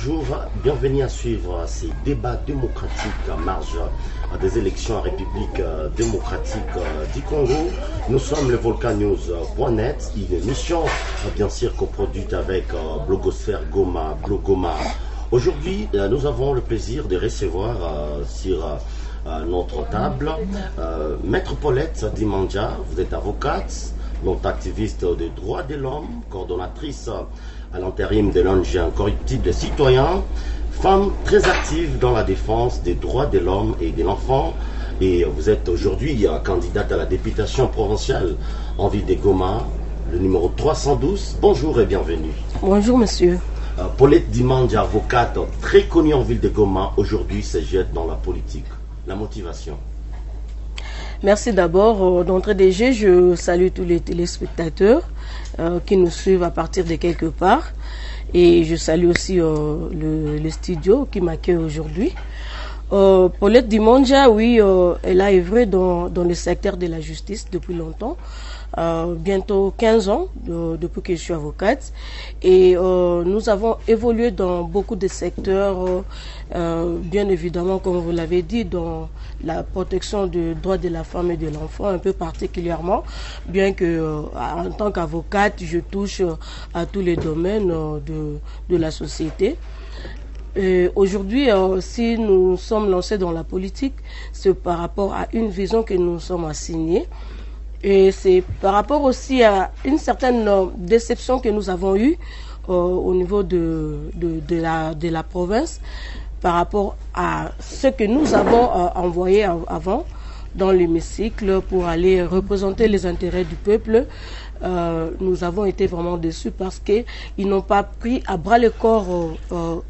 bonjour, bienvenue à suivre ces débats démocratiques en marge des élections en République démocratique du Congo. Nous sommes le volcanews.net, une émission bien sûr coproduite avec Blogosphère Goma, Blogoma. Aujourd'hui, nous avons le plaisir de recevoir sur notre table Maître Paulette Dimandja. Vous êtes avocate, donc activiste des droits de l'homme, coordonnatrice à l'intérim de l'ONG Incorruptible des citoyens, femme très active dans la défense des droits de l'homme et de l'enfant. Et vous êtes aujourd'hui candidate à la députation provinciale en ville de Goma, le numéro 312. Bonjour et bienvenue. Bonjour monsieur. Paulette Dimandja, avocate très connue en ville de Goma, aujourd'hui se jette dans la politique. La motivation. Merci d'abord. D'entrée de jeu, je salue tous les téléspectateurs qui nous suivent à partir de quelque part. Et je salue aussi le studio qui m'accueille aujourd'hui. Paulette Dimandja, oui, elle a œuvré dans le secteur de la justice depuis longtemps. Bientôt 15 ans depuis que je suis avocate. Et nous avons évolué dans beaucoup de secteurs, bien évidemment, comme vous l'avez dit, dans la protection des droits de la femme et de l'enfant, un peu particulièrement, bien que en tant qu'avocate, je touche à tous les domaines de la société. Aujourd'hui, si nous sommes lancés dans la politique, c'est par rapport à une vision que nous sommes assignés. Et c'est par rapport aussi à une certaine déception que nous avons eue au niveau de la province par rapport à ce que nous avons envoyé avant dans l'hémicycle pour aller représenter les intérêts du peuple. Nous avons été vraiment déçus parce qu'ils n'ont pas pris à bras le corps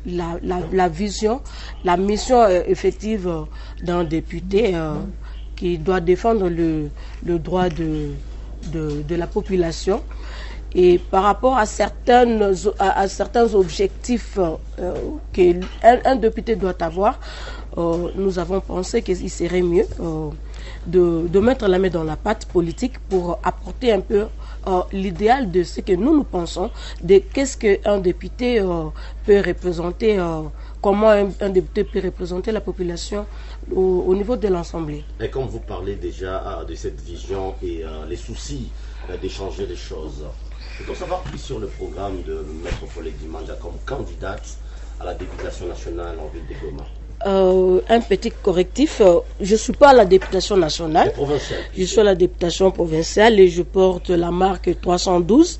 la vision, la mission effective d'un député qui doit défendre le droit de la population. Et par rapport à certains objectifs qu'un député doit avoir, nous avons pensé qu'il serait mieux de mettre la main dans la pâte politique pour apporter un peu l'idéal de ce que nous pensons, de qu'est-ce qu'un député peut représenter, comment un député peut représenter la population au niveau de l'Assemblée. Et comme vous parlez déjà de cette vision et les soucis de changer les choses, je dois savoir plus sur le programme de Maître Paulette Dimandja comme candidate à la députation nationale en ville de Goma. Un petit correctif, je ne suis pas à la députation nationale, je suis à la députation provinciale et je porte la marque 312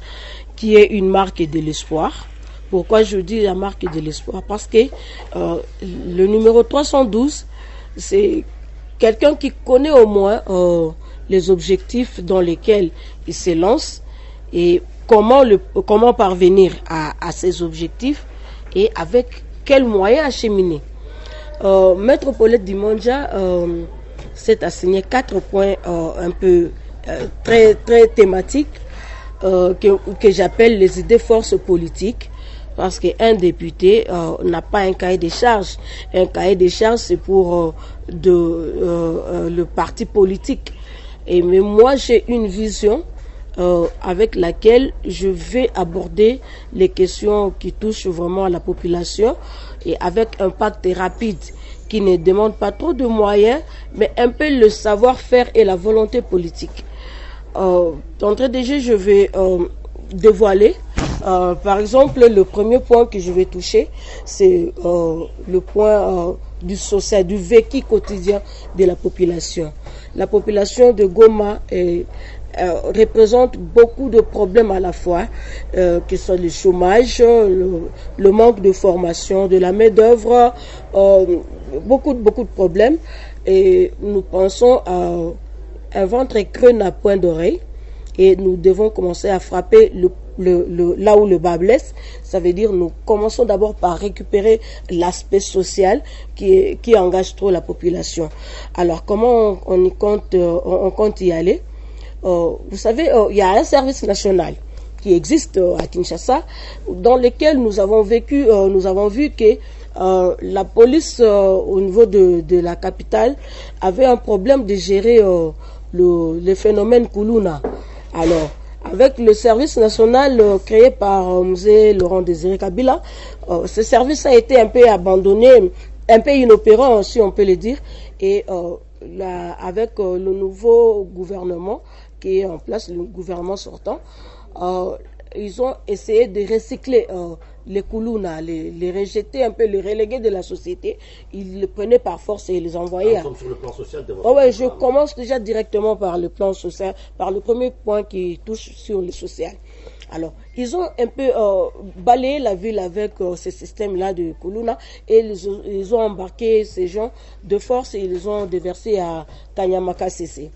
qui est une marque de l'espoir. Pourquoi je dis la marque de l'espoir? Parce que le numéro 312, c'est quelqu'un qui connaît au moins les objectifs dans lesquels il se lance et comment parvenir à ces objectifs et avec quels moyens acheminer. Maître Paulette Dimandja s'est assigné 4 points un peu très thématiques que j'appelle les idées forces politiques. Parce qu'un député n'a pas un cahier des charges. Un cahier des charges, c'est pour le parti politique. Mais moi, j'ai une vision avec laquelle je vais aborder les questions qui touchent vraiment à la population et avec un pacte rapide qui ne demande pas trop de moyens, mais un peu le savoir-faire et la volonté politique. D'entrée de jeu, je vais dévoiler. Par exemple, le premier point que je vais toucher, c'est le point du social, du vécu quotidien de la population. La population de Goma représente beaucoup de problèmes à la fois, que ce soit le chômage, le manque de formation, de la main-d'œuvre, beaucoup de problèmes. Et nous pensons à un ventre creux n'a point d'oreille. Et nous devons commencer à frapper là où le bas blesse. Ça veut dire nous commençons d'abord par récupérer l'aspect social qui engage trop la population. Alors comment on compte y aller? Vous savez, il y a un service national qui existe à Kinshasa, dans lequel nous avons vu que la police au niveau de la capitale avait un problème de gérer le phénomène Kuluna. Alors, avec le service national créé par Mzee Laurent Désiré Kabila. Ce service a été un peu abandonné, un peu inopérant, si on peut le dire. Et avec le nouveau gouvernement qui est en place, le gouvernement sortant, ils ont essayé de recycler les Koulouna, les rejeter un peu, les reléguer de la société. Ils les prenaient par force et les envoyaient. Sur le plan social de votre je commence déjà directement par le plan social, par le premier point qui touche sur le social. Alors, ils ont un peu balayé la ville avec ce système-là de Koulouna et ils ont embarqué ces gens de force et ils les ont déversés à Kanyamaka CC.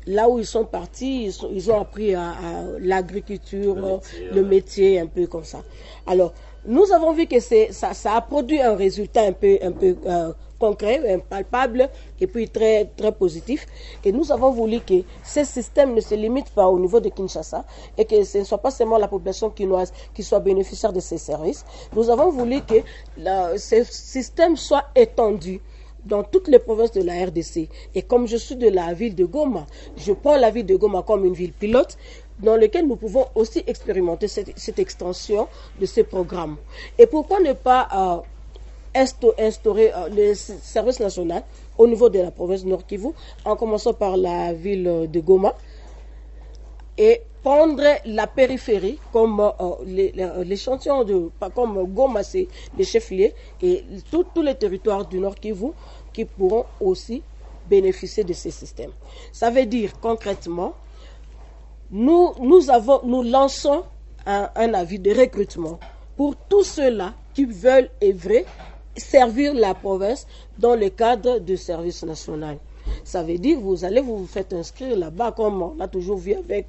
Là où ils sont partis, ils ont appris à l'agriculture, le métier, un peu comme ça. Alors, nous avons vu que ça a produit un résultat un peu concret, palpable et puis très, très positif. Et nous avons voulu que ce système ne se limite pas au niveau de Kinshasa et que ce ne soit pas seulement la population quinoise qui soit bénéficiaire de ces services. Nous avons voulu que ce système soit étendu dans toutes les provinces de la RDC. Et comme je suis de la ville de Goma, je prends la ville de Goma comme une ville pilote dans laquelle nous pouvons aussi expérimenter cette extension de ces programmes. Et pourquoi ne pas instaurer le service national au niveau de la province Nord Kivu, en commençant par la ville de Goma, et prendre la périphérie comme l'échantillon comme Goma, c'est les chefs-lieux, et tous les territoires du Nord Kivu qui pourront aussi bénéficier de ces systèmes. Ça veut dire concrètement, nous lançons un avis de recrutement pour tous ceux-là qui veulent œuvrer, servir la province dans le cadre du service national. Ça veut dire vous allez vous faites inscrire là-bas, comme on a toujours vu avec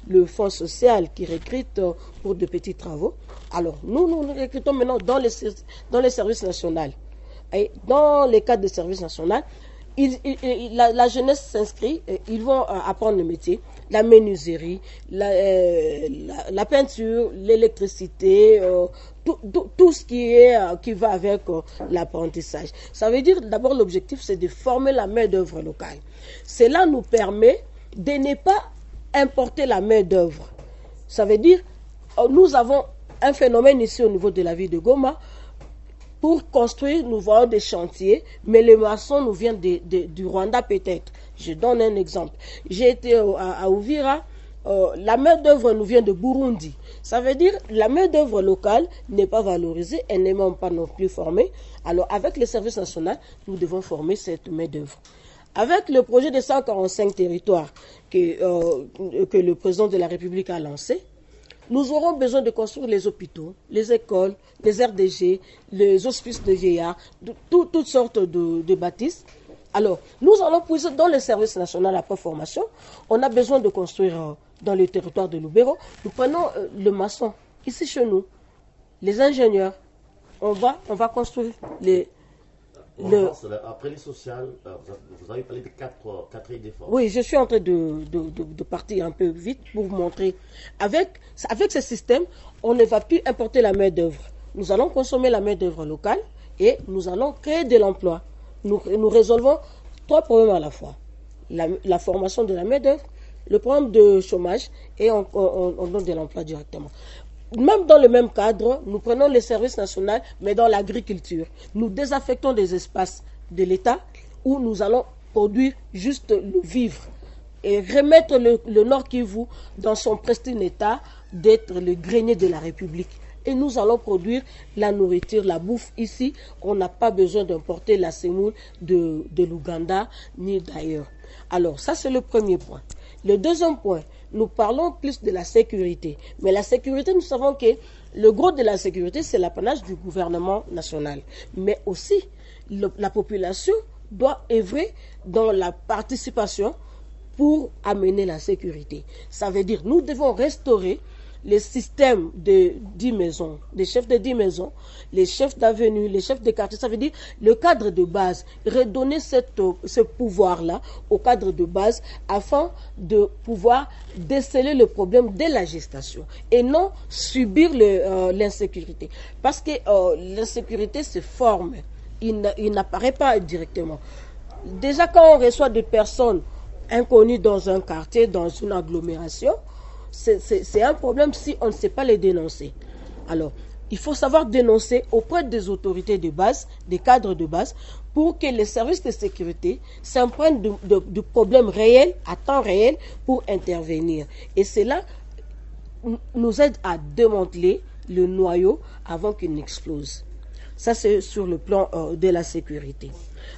le fonds social qui recrute pour de petits travaux. Alors, nous recrutons maintenant dans les services nationaux. Et dans les cadres de services nationaux, la jeunesse s'inscrit, ils vont apprendre le métier, la menuiserie, la peinture, l'électricité, tout ce qui va avec l'apprentissage. Ça veut dire, d'abord, l'objectif, c'est de former la main-d'œuvre locale. Cela nous permet de ne pas importer la main-d'œuvre. Ça veut dire, nous avons un phénomène ici au niveau de la ville de Goma. Pour construire, nous voyons des chantiers, mais les maçons nous viennent du Rwanda peut-être. Je donne un exemple. J'ai été à Uvira, la main-d'œuvre nous vient de Burundi. Ça veut dire que la main-d'œuvre locale n'est pas valorisée, elle n'est même pas non plus formée. Alors, avec le service national, nous devons former cette main-d'œuvre. Avec le projet de 145 territoires que le président de la République a lancé, nous aurons besoin de construire les hôpitaux, les écoles, les RDG, les hospices de vieillards, toutes sortes de bâtisses. Alors, nous allons puiser dans le service national après formation. On a besoin de construire dans le territoire de Lubero. Nous prenons le maçon, ici chez nous, les ingénieurs. On va construire Après les sociales, vous avez parlé de quatre idées fortes. Oui, je suis en train de partir un peu vite pour vous montrer. Avec ce système, on ne va plus importer la main-d'œuvre. Nous allons consommer la main-d'œuvre locale et nous allons créer de l'emploi. Nous résolvons 3 problèmes à la fois. La formation de la main-d'œuvre, le problème de chômage et on donne de l'emploi directement. Même dans le même cadre, nous prenons les services nationaux, mais dans l'agriculture. Nous désaffectons des espaces de l'État où nous allons produire juste le vivre et remettre le Nord Kivu dans son pristine état d'être le grenier de la République. Et nous allons produire la nourriture, la bouffe ici. On n'a pas besoin d'importer la semoule de l'Ouganda ni d'ailleurs. Alors, ça c'est le premier point. Le deuxième point, nous parlons plus de la sécurité. Mais la sécurité, nous savons que le gros de la sécurité, c'est l'apanage du gouvernement national. Mais aussi, la population doit œuvrer dans la participation pour amener la sécurité. Ça veut dire, nous devons restaurer les systèmes de 10 maisons, les chefs de 10 maisons, les chefs d'avenue, les chefs de quartier. Ça veut dire le cadre de base, redonner ce pouvoir-là au cadre de base afin de pouvoir déceler le problème dès la gestation et non subir l'insécurité. Parce que l'insécurité se forme, il n'apparaît pas directement. Déjà quand on reçoit des personnes inconnues dans un quartier, dans une agglomération, c'est un problème si on ne sait pas les dénoncer. Alors, il faut savoir dénoncer auprès des autorités de base, des cadres de base, pour que les services de sécurité s'imprègnent du problème réel, à temps réel, pour intervenir. Et cela nous aide à démanteler le noyau avant qu'il n'explose. Ça, c'est sur le plan de la sécurité.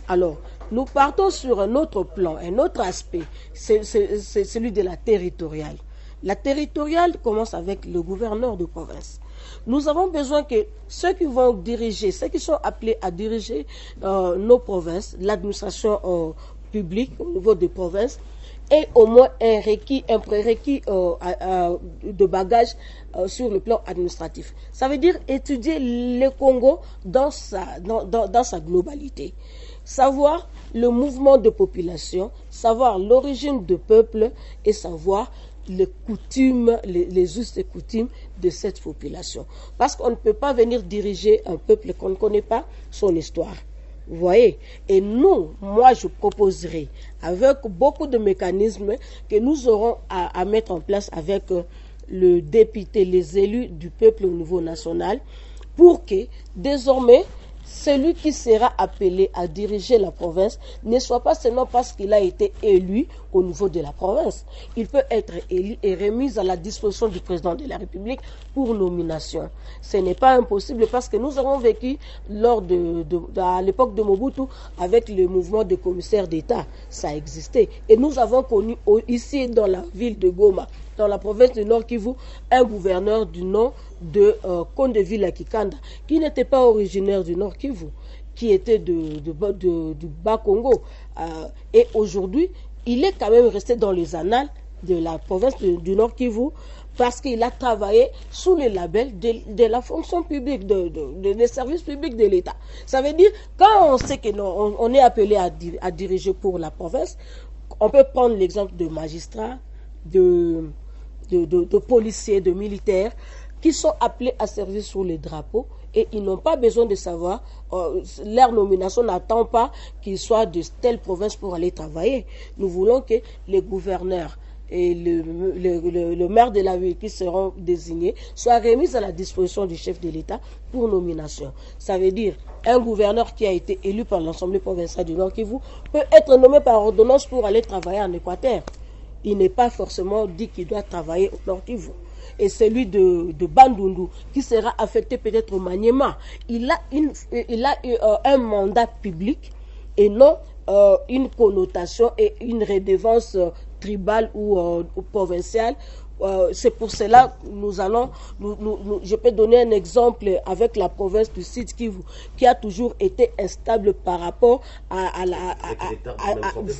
Alors, nous partons sur un autre plan, un autre aspect, c'est celui de la territoriale. La territoriale commence avec le gouverneur de province. Nous avons besoin que ceux qui vont diriger, ceux qui sont appelés à diriger nos provinces, l'administration publique au niveau des provinces, aient au moins un prérequis de bagage sur le plan administratif. Ça veut dire étudier le Congo dans sa globalité. Savoir le mouvement de population, savoir l'origine du peuple et savoir les coutumes, les us et coutumes de cette population. Parce qu'on ne peut pas venir diriger un peuple qu'on ne connaît pas son histoire. Vous voyez? Et moi je proposerai avec beaucoup de mécanismes que nous aurons à mettre en place avec le député, les élus du peuple au niveau national, pour que désormais celui qui sera appelé à diriger la province ne soit pas seulement parce qu'il a été élu au niveau de la province. Il peut être élu et remis à la disposition du président de la République pour nomination. Ce n'est pas impossible parce que nous avons vécu à l'époque de Mobutu avec le mouvement de commissaires d'État. Ça existait. Et nous avons connu ici dans la ville de Goma, dans la province du Nord Kivu, un gouverneur du nom de Kondeville Kikanda, qui n'était pas originaire du Nord Kivu, qui était du Bas-Congo. Et aujourd'hui, il est quand même resté dans les annales de la province du Nord Kivu parce qu'il a travaillé sous le label de la fonction publique, des services publics de l'État. Ça veut dire, quand on sait qu'on est appelé à diriger pour la province, on peut prendre l'exemple de magistrats, de policiers, de militaires, qui sont appelés à servir sous les drapeaux et ils n'ont pas besoin de savoir, leur nomination n'attend pas qu'ils soient de telle province pour aller travailler. Nous voulons que les gouverneurs et le maire de la ville qui seront désignés soient remis à la disposition du chef de l'État pour nomination. Ça veut dire un gouverneur qui a été élu par l'Assemblée provinciale du Nord Kivu peut être nommé par ordonnance pour aller travailler en Équateur. Il n'est pas forcément dit qu'il doit travailler au Nord Kivu. Et celui de Bandundu, qui sera affecté peut-être au Maniema, il a un mandat public et non une connotation et une redevance tribale ou provinciale. C'est pour cela que je peux donner un exemple avec la province du Sud Kivu, qui a toujours été instable par rapport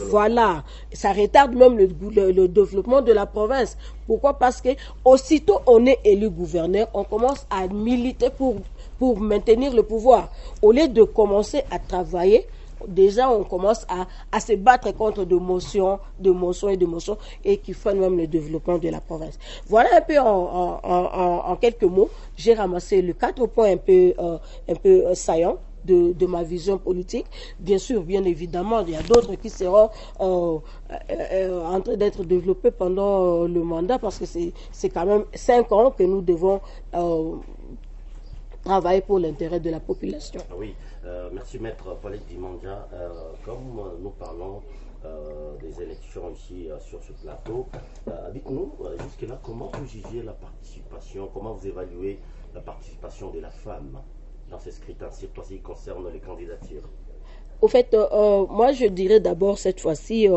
voilà, ça retarde même le développement de la province. Pourquoi? Parce que aussitôt on est élu gouverneur, on commence à militer pour maintenir le pouvoir. Au lieu de commencer à travailler, déjà on commence à se battre contre de motions et qui freinent même le développement de la province. Voilà un peu en quelques mots, j'ai ramassé les 4 points un peu saillants de ma vision politique. Bien sûr, bien évidemment, il y a d'autres qui seront en train d'être développés pendant le mandat parce que c'est quand même 5 ans que nous devons travailler pour l'intérêt de la population. Oui, merci Maître Paulette Dimanga. Comme nous parlons des élections ici sur ce plateau, dites-nous jusque-là comment vous jugez la participation, comment vous évaluez la participation de la femme dans ces scrutins, surtout ce qui concerne les candidatures. Au fait, moi je dirais d'abord cette fois-ci,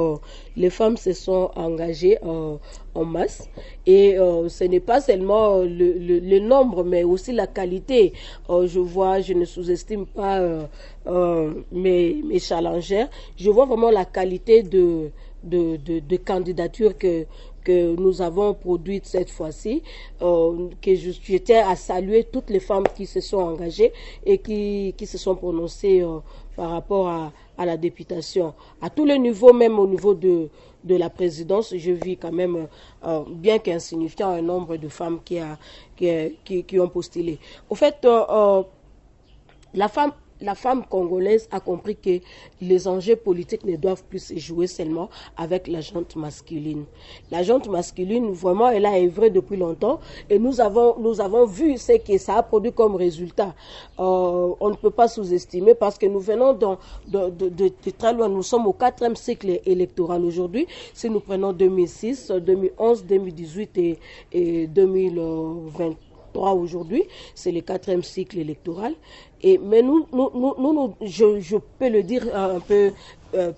les femmes se sont engagées en masse et ce n'est pas seulement le nombre mais aussi la qualité. Je ne sous-estime pas mes challengers, je vois vraiment la qualité de candidatures que nous avons produite cette fois-ci, que je tiens à saluer toutes les femmes qui se sont engagées et qui se sont prononcées par rapport à la députation. À tous les niveaux, même au niveau de la présidence, je vis quand même, bien qu'insignifiant, un nombre de femmes qui ont postulé. Au fait, la femme congolaise a compris que les enjeux politiques ne doivent plus se jouer seulement avec la gente masculine. La gente masculine, vraiment, elle a œuvré depuis longtemps et nous avons vu ce que ça a produit comme résultat. On ne peut pas sous-estimer parce que nous venons de très loin. Nous sommes au 4e cycle électoral aujourd'hui. Si nous prenons 2006, 2011, 2018 et 2023, aujourd'hui, c'est le 4e cycle électoral. Mais je peux le dire un peu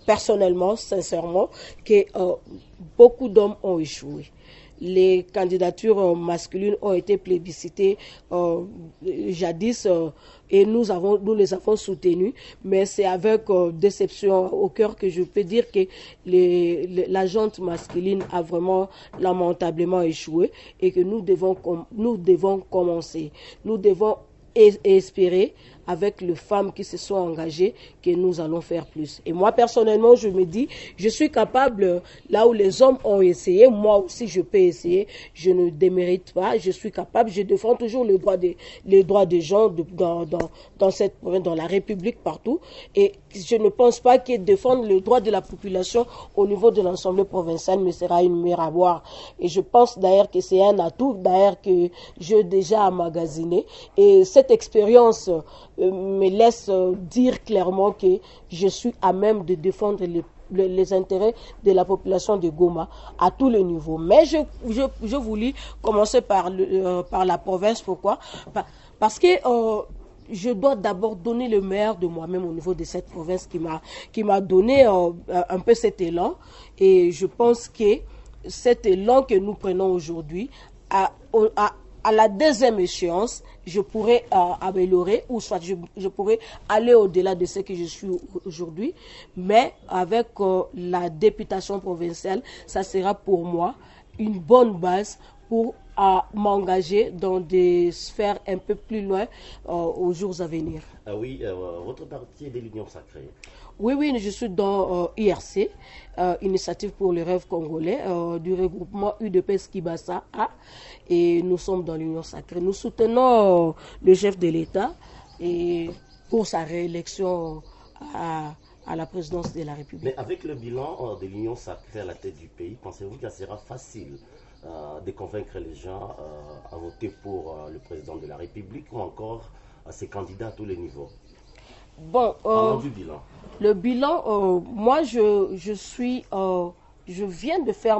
personnellement, sincèrement, que beaucoup d'hommes ont échoué. Les candidatures masculines ont été plébiscitées jadis et nous les avons soutenues, mais c'est avec déception au cœur que je peux dire que la gente masculine a vraiment lamentablement échoué et que nous devons commencer. Nous devons espérer avec les femmes qui se sont engagées que nous allons faire plus. Et moi, personnellement, je me dis, je suis capable, là où les hommes ont essayé, moi aussi je peux essayer, je ne démérite pas, je suis capable, je défends toujours les droits des gens dans cette province, dans la République, partout. Et je ne pense pas que défendre le droit de la population au niveau de l'Assemblée provinciale me sera une mer à boire. Et je pense d'ailleurs que c'est un atout, d'ailleurs que j'ai déjà emmagasiné. Et cette expérience me laisse dire clairement que je suis à même de défendre les intérêts de la population de Goma à tous les niveaux. Mais je voulais commencer par la province. Pourquoi? Parce que je dois d'abord donner le meilleur de moi-même au niveau de cette province qui m'a donné un peu cet élan. Et je pense que cet élan que nous prenons aujourd'hui à la deuxième échéance, je pourrais améliorer ou soit je pourrais aller au-delà de ce que je suis aujourd'hui. Mais avec la députation provinciale, ça sera pour moi une bonne base pour m'engager dans des sphères un peu plus loin aux jours à venir. Ah oui, votre parti est de l'Union sacrée. Oui, je suis dans IRC, Initiative pour le rêve congolais, du regroupement UDPS Kibasa A, et nous sommes dans l'Union sacrée. Nous soutenons le chef de l'État et pour sa réélection à la présidence de la République. Mais avec le bilan de l'Union sacrée à la tête du pays, pensez-vous que ça sera facile de convaincre les gens à voter pour le président de la République ou encore à ses candidats à tous les niveaux? Bon, parlons du bilan. Le bilan, moi je viens de faire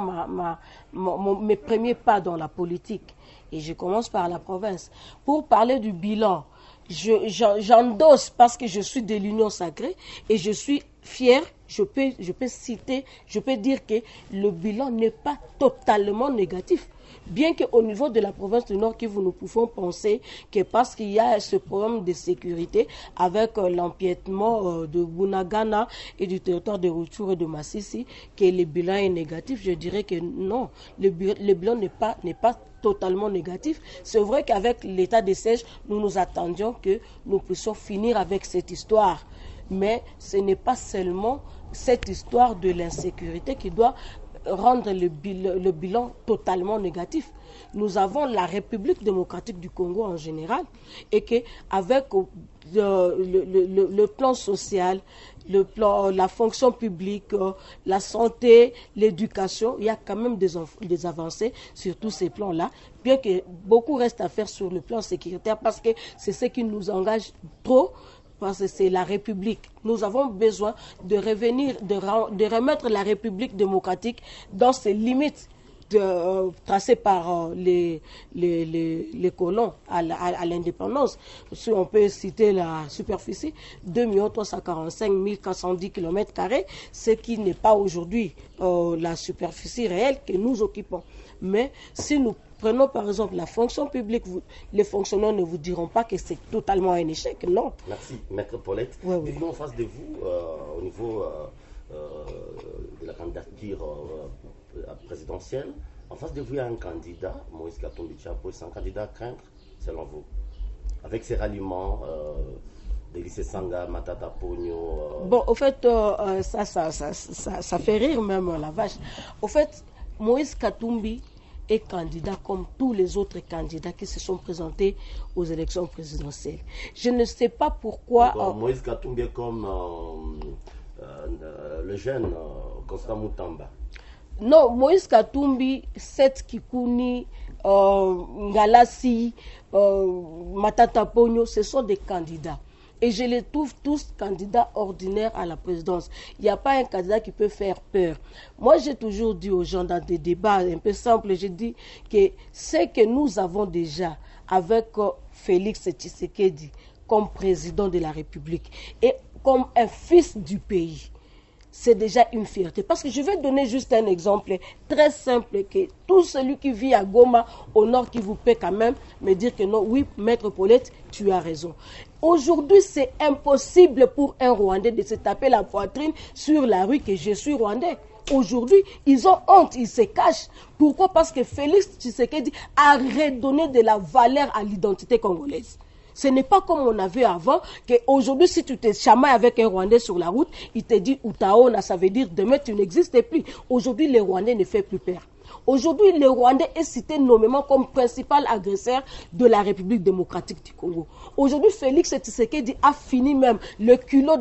mes premiers pas dans la politique et je commence par la province. Pour parler du bilan, j'endosse parce que je suis de l'Union sacrée et je suis fier. Je peux dire que le bilan n'est pas totalement négatif. Bien qu'au niveau de la province du Nord Kivu, nous pouvons penser que parce qu'il y a ce problème de sécurité avec l'empiètement de Bunagana et du territoire de Rutshuru et de Masisi, que le bilan est négatif, je dirais que non, le bilan n'est pas totalement négatif. C'est vrai qu'avec l'état de siège, nous nous attendions que nous puissions finir avec cette histoire. Mais ce n'est pas seulement cette histoire de l'insécurité qui doit rendre le bilan totalement négatif. Nous avons la République démocratique du Congo en général et qu'avec le plan social, la fonction publique, la santé, l'éducation, il y a quand même des avancées sur tous ces plans-là, bien que beaucoup reste à faire sur le plan sécuritaire parce que c'est ce qui nous engage trop. Parce que c'est la République. Nous avons besoin de remettre la République démocratique dans ses limites tracées par les colons à l'indépendance. Si on peut citer la superficie, 2 345 410 km², ce qui n'est pas aujourd'hui la superficie réelle que nous occupons. Mais si nous prenons par exemple la fonction publique, les fonctionnaires ne vous diront pas que c'est totalement un échec, non. Merci, Maître Paulette. Oui. Dites-nous en face de vous, au niveau de la candidature présidentielle, en face de vous, il y a un candidat, Moïse Katumbi Tshapou, c'est un candidat à craindre, selon vous, avec ses ralliements d'Élysée Sanga, Matata Pogno. Bon, au fait, ça fait rire même la vache. Au fait, Moïse Katumbi est candidat comme tous les autres candidats qui se sont présentés aux élections présidentielles. Je ne sais pas pourquoi... Moïse Katumbi est comme le jeune Constant Moutamba. Non, Moïse Katumbi, Seth Kikuni, Ngalassi, Matata Pogno, ce sont des candidats. Et je les trouve tous candidats ordinaires à la présidence. Il n'y a pas un candidat qui peut faire peur. Moi, j'ai toujours dit aux gens dans des débats un peu simples, j'ai dit que ce que nous avons déjà avec Félix Tshisekedi comme président de la République et comme un fils du pays, c'est déjà une fierté. Parce que je vais donner juste un exemple très simple, que tout celui qui vit à Goma, au nord, qui vous peut quand même me dire que non, oui, Maître Paulette, tu as raison. Aujourd'hui, c'est impossible pour un Rwandais de se taper la poitrine sur la rue que je suis Rwandais. Aujourd'hui, ils ont honte, ils se cachent. Pourquoi? Parce que Félix Tshisekedi a redonné de la valeur à l'identité congolaise. Ce n'est pas comme on avait avant, qu'aujourd'hui, si tu te chamailles avec un Rwandais sur la route, il te dit Utaona, ça veut dire demain tu n'existes plus. Aujourd'hui, les Rwandais ne font plus peur. Aujourd'hui, le Rwandais est cité nommément comme principal agresseur de la République démocratique du Congo. Aujourd'hui, Félix Tshisekedi a fini même le culot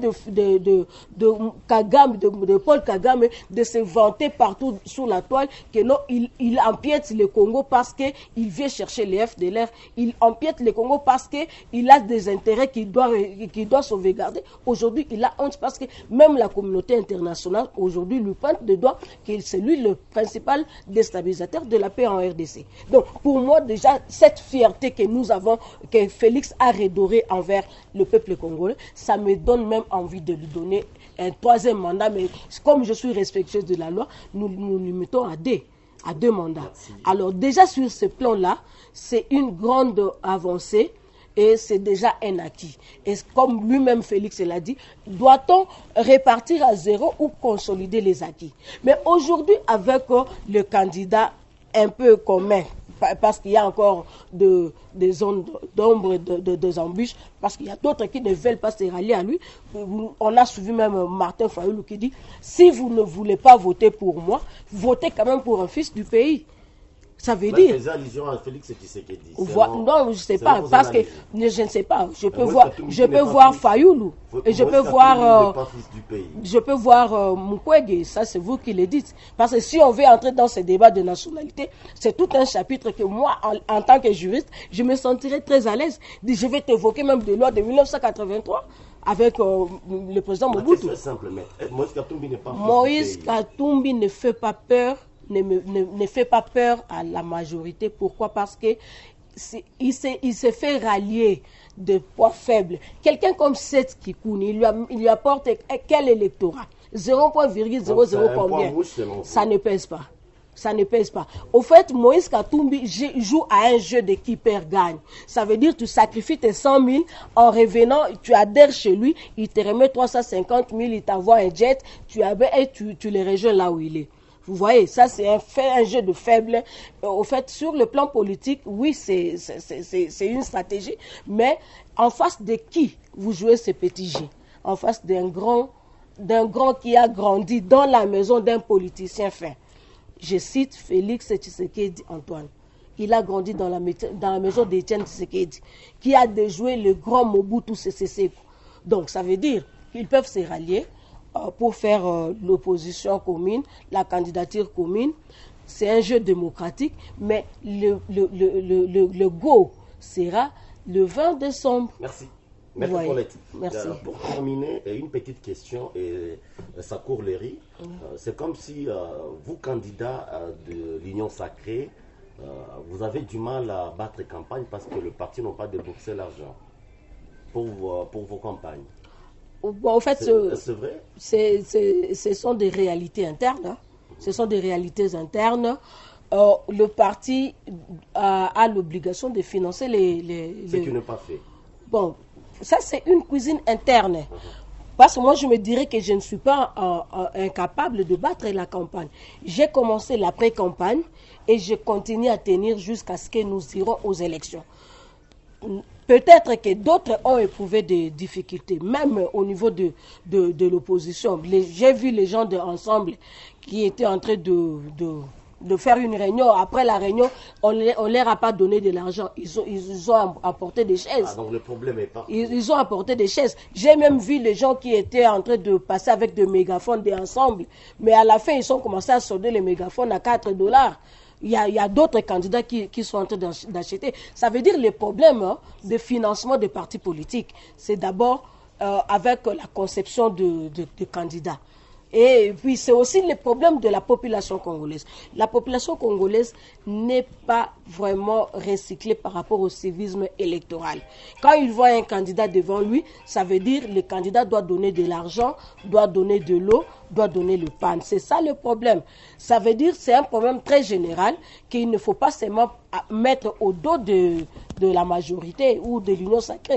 Kagame, de Paul Kagame, de se vanter partout sur la toile que non, il empiète le Congo parce qu'il vient chercher les FDLR. Il empiète le Congo parce qu'il a des intérêts qu'il doit sauvegarder. Aujourd'hui, il a honte parce que même la communauté internationale, aujourd'hui, lui pointe de doigt que c'est lui le principal déstabilisateur de la paix en RDC. Donc, pour moi, déjà, cette fierté que nous avons, que Félix a redoré envers le peuple congolais, ça me donne même envie de lui donner un troisième mandat. Mais comme je suis respectueuse de la loi, nous lui mettons à deux mandats. Merci. Alors, déjà, sur ce plan-là, c'est une grande avancée. Et c'est déjà un acquis. Et comme lui-même Félix l'a dit, doit-on répartir à zéro ou consolider les acquis? Mais aujourd'hui, avec le candidat un peu commun, parce qu'il y a encore des zones d'ombre, des embûches, parce qu'il y a d'autres qui ne veulent pas se rallier à lui. On a suivi même Martin Fayoulou qui dit, si vous ne voulez pas voter pour moi, votez quand même pour un fils du pays. Ça veut dire. Faisait allusion à Félix Tshisekedi. Non, je ne sais pas, parce que je ne sais pas. Je peux voir Fayoulou et je peux voir Mukwege. Ça, c'est vous qui le dites. Parce que si on veut entrer dans ce débat de nationalité, c'est tout un chapitre que moi, en tant que juriste, je me sentirais très à l'aise. Je vais t'évoquer même des lois de 1983. Avec le président Mobutu. Moïse Katumbi ne fait pas peur. Ne fait pas peur à la majorité. Pourquoi? Parce que il s'est fait rallier de poids faibles. Quelqu'un comme Seth Kikuni, il lui apporte quel électorat? 0,00 combien? Ça ne pèse pas. Ça ne pèse pas. Au fait, Moïse Katumbi joue à un jeu de qui perd gagne. Ça veut dire que tu sacrifies tes 100 000 en revenant, tu adhères chez lui, il te remet 350 000, il t'envoie un jet, tu le rejoins là où il est. Vous voyez, ça c'est un jeu de faible. Au fait, sur le plan politique, oui, c'est une stratégie. Mais en face de qui vous jouez ce petit jeu? En face d'un grand qui a grandi dans la maison d'un politicien fin. Je cite Félix Tshisekedi Antoine. Il a grandi dans la maison d'Étienne Tshisekedi, qui a déjoué le grand Mobutu Sese Seko. Donc ça veut dire qu'ils peuvent se rallier pour faire l'opposition commune, la candidature commune. C'est un jeu démocratique, mais le go sera le 20 décembre. Merci. Maître Paulette. Merci. Pour terminer, une petite question, et ça court les riz. C'est comme si vous, candidat de l'Union Sacrée, vous avez du mal à battre campagne parce que le parti n'a pas déboursé l'argent pour vos campagnes. Bon, en fait, c'est vrai. Ce sont des réalités internes. Hein. Ce sont des réalités internes. Le parti a l'obligation de financer Ce qui n'est pas fait. Bon, ça c'est une cuisine interne. Parce que moi je me dirais que je ne suis pas incapable de battre la campagne. J'ai commencé la pré-campagne et je continue à tenir jusqu'à ce que nous irons aux élections. Peut-être que d'autres ont éprouvé des difficultés, même au niveau de l'opposition. J'ai vu les gens de Ensemble qui étaient en train de faire une réunion. Après la réunion, on leur a pas donné de l'argent. Ils ont apporté des chaises. Ah, donc le problème est partout. Ils ont apporté des chaises. J'ai même vu les gens qui étaient en train de passer avec des mégaphones, des ensembles. Mais à la fin, ils ont commencé à solder les mégaphones à $4. Il y a d'autres candidats qui sont en train d'acheter. Ça veut dire les problèmes de financement des partis politiques. C'est d'abord avec la conception de candidats. Et puis c'est aussi le problème de la population congolaise. La population congolaise n'est pas vraiment recyclée par rapport au civisme électoral. Quand il voit un candidat devant lui, ça veut dire que le candidat doit donner de l'argent, doit donner de l'eau, doit donner le pain. C'est ça le problème. Ça veut dire que c'est un problème très général qu'il ne faut pas seulement mettre au dos de la majorité ou de l'union sacrée.